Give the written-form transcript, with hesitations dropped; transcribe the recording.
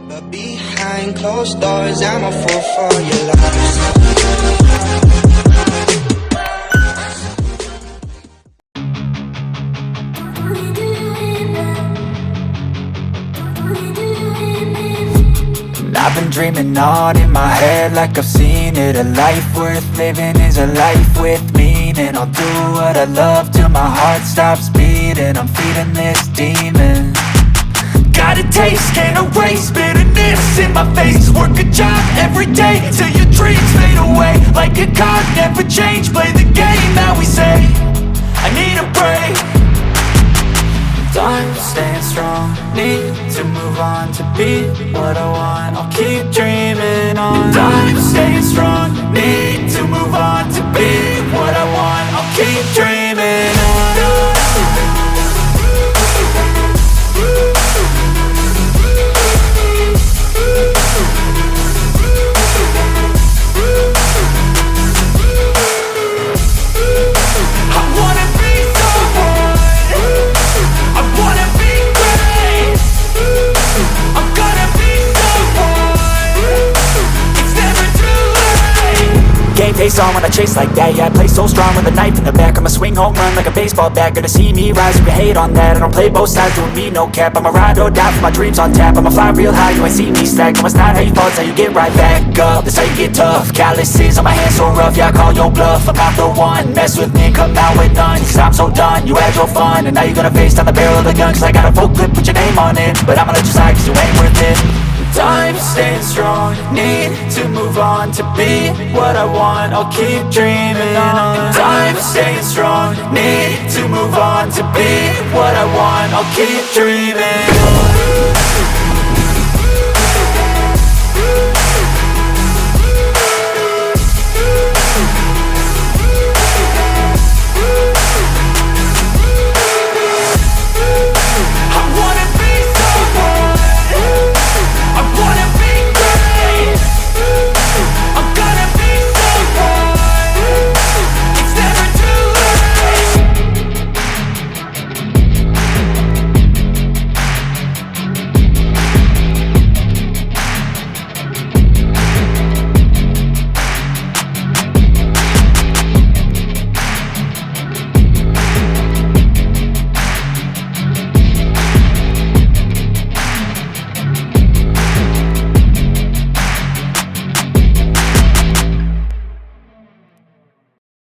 But behind closed doors, I'm a fool for your lies. I've been dreaming on in my head like I've seen it. A life worth living is a life with meaning. I'll do what I love till my heart stops beating. I'm feeding this demon. Got a taste, can't erase bitterness in my face. Work a job every day till your dreams fade away. Like a card, never change, play the game that we say. I need a break. I'm staying strong, need to move on to be what I want. I'll keep dreaming on. I'm staying strong, need to move on to be what I want. I'll keep dreaming on. Face on when I chase like that, yeah, I play so strong with a knife in the back. I'ma swing home run like a baseball bat. Gonna see me rise, you can hate on that. I don't play both sides, doing me no cap. I'ma ride or die for my dreams on tap. I'ma fly real high, you ain't see me slack. No, it's not how you fall, it's how you get right back up. That's how you get tough, calluses on my hands so rough. Yeah, I call your bluff, I'm not the one. Mess with me, come out with none. Cause I'm so done, you had your fun. And now you're gonna face down the barrel of the gun. Cause I got a full clip, put your name on it. But I'ma let you slide cause you ain't worth it. I'm staying strong, need to move on to be what I want. I'll keep dreaming on. I'm staying strong, need to move on to be what I want. I'll keep dreaming on.